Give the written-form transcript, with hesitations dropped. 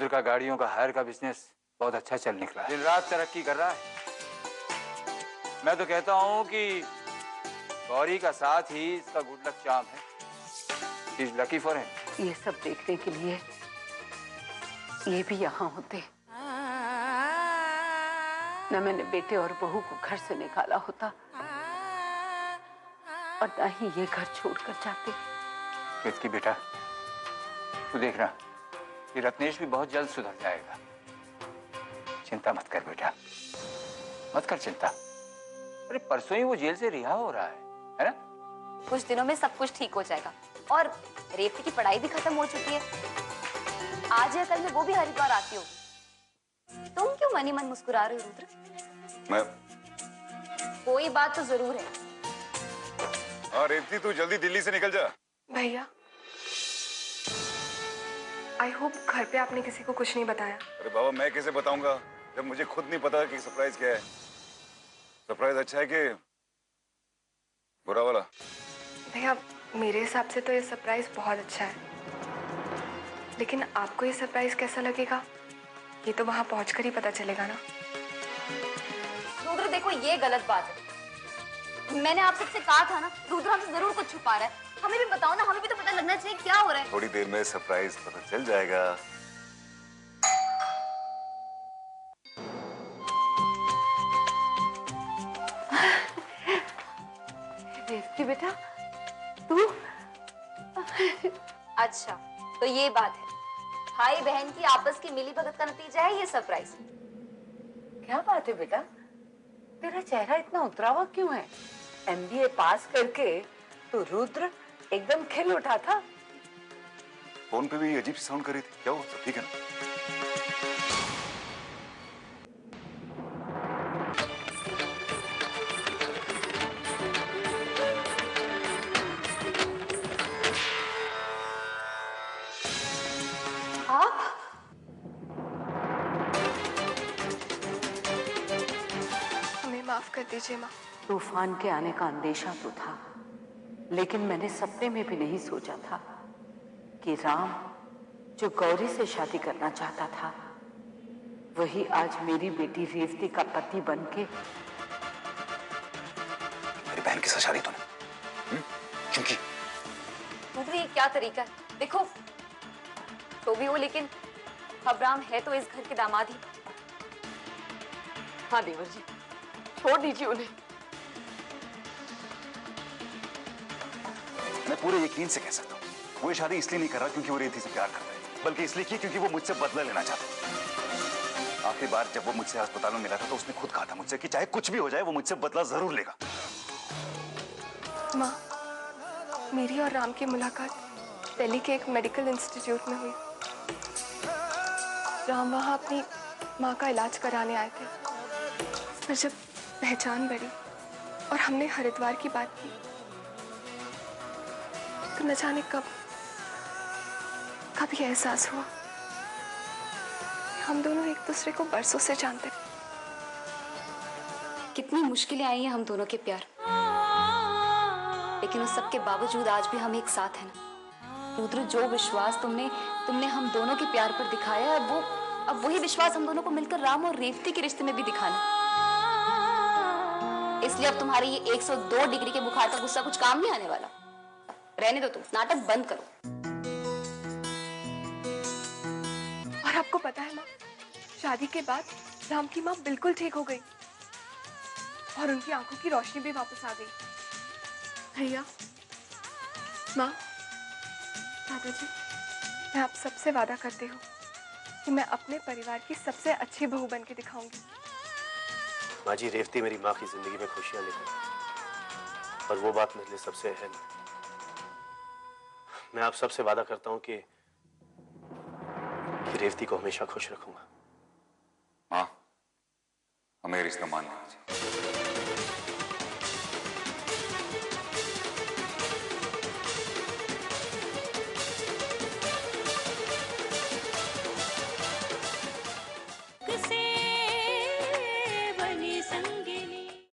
रुद्र का गाड़ियों का हायर का बिजनेस बहुत अच्छा चल निकला है, दिन रात तरक्की कर रहा है। मैं तो कहता हूँ कि गौरी का साथ ही इसका गुड लक चार्म है। He is lucky for him। ये सब देखने के लिए ये भी यहाँ होते, न मैंने बेटे और बहू को घर से निकाला होता और न ही ये घर छोड़कर जाते। कृति बेटा, तू देखना, ये रत्नेश भी बहुत जल्द सुधर जाएगा। चिंता मत कर बेटा, मत कर चिंता। अरे परसों ही वो जेल से रिहा हो रहा है ना? कुछ दिनों में सब कुछ ठीक हो जाएगा और रेवती की पढ़ाई भी खत्म हो चुकी है। आज या कल में वो भी हरिद्वार आती होगी। तुम क्यों मनी मन मुस्कुरा रहे हो रुद्र? मैं कोई बात तो जरूर है। हाँ रेवती, तू जल्दी दिल्ली से निकल जा। भैया, आई होप घर पे आपने किसी को कुछ नहीं बताया। अरे बाबा, मैं कैसे बताऊंगा जब मुझे खुद नहीं पता कि सरप्राइज क्या है। सरप्राइज अच्छा है कि बुरा वाला? भैया, मेरे हिसाब से तो ये सरप्राइज बहुत अच्छा है, लेकिन आपको ये सरप्राइज कैसा लगेगा ये तो वहां पहुंचकर ही पता चलेगा ना। रुद्र देखो, ये गलत बात है। मैंने आप सबसे कहा था ना, रुद्र हमसे जरूर कुछ छुपा रहा है। हमें भी बताओ ना, हमें भी तो पता लगना चाहिए क्या हो रहा है। थोड़ी देर में सरप्राइज पता चल जाएगा। रेवती बेटा, तू? अच्छा, तो ये बात है, भाई बहन की आपस की मिली भगत का नतीजा है ये सरप्राइज। क्या बात है बेटा, तेरा चेहरा इतना उतरा हुआ क्यों है? MBA पास करके तो रुद्र एकदम खिल उठा था। फोन पे भी अजीब सी साउंड कर रही थी, क्या हुआ? सब ठीक है ना? हमें माफ कर दीजिए माँ। तूफान के आने का अंदेशा तो था, लेकिन मैंने सपने में भी नहीं सोचा था कि राम जो गौरी से शादी करना चाहता था वही आज मेरी बेटी रेवती का पति बनके। मेरी बहन के साथ शादी तूने? क्योंकि रुद्र, ये क्या तरीका है? देखो तो भी हो, लेकिन अब राम है तो इस घर के दामाद ही। हाँ देवर जी, छोड़ दीजिए उन्हें। मैं पूरे यकीन से कह सकता हूँ वो ये शादी इसलिए नहीं कर रहा क्योंकि वो रेवती से प्यार कर रहा है, बल्कि इसलिए की क्योंकि वो मुझसे बदला लेना चाहता है। आखिरी बार जब वो मुझसे अस्पताल में मिला था तो उसने खुद कहा था मुझसे कि चाहे कुछ भी हो जाए वो मुझसे बदला जरूर लेगा। माँ, मेरी और राम की मुलाकात दिल्ली के एक मेडिकल इंस्टीट्यूट में हुई। राम वहाँ अपनी माँ का इलाज कराने आए थे, पर जब पहचान बढ़ी और हमने हरिद्वार की बात की तो न जाने कब ये एहसास हुआ हम दोनों एक दूसरे को बरसों से जानते। कितनी मुश्किलें आई हैं हम दोनों के प्यार, लेकिन उस सब के बावजूद आज भी हम एक साथ हैं ना। रुद्र, जो विश्वास तुमने हम दोनों के प्यार पर दिखाया है, अब वही विश्वास हम दोनों को मिलकर राम और रेवती के रिश्ते में भी दिखाना। इसलिए अब तुम्हारे ये 102 डिग्री के बुखार का गुस्सा कुछ काम नहीं आने वाला। रहने दो, तुम नाटक बंद करो। और आपको पता है माँ, शादी के बाद राम की माँ बिल्कुल ठीक हो गई और उनकी आंखों की रोशनी भी वापस आ गई। भैया, माँ, दादाजी, मैं आप सबसे वादा करती हूँ कि मैं अपने परिवार की सबसे अच्छी बहू बन के दिखाऊंगी। माँ जी, रेवती मेरी माँ की जिंदगी में खुशियां लेकर आई और वो बात मेरे लिए सबसे अहम है। मैं आप सबसे वादा करता हूँ कि रेवती को हमेशा खुश रखूंगा। हाँ, हमें रिश्ता मानना चाहिए।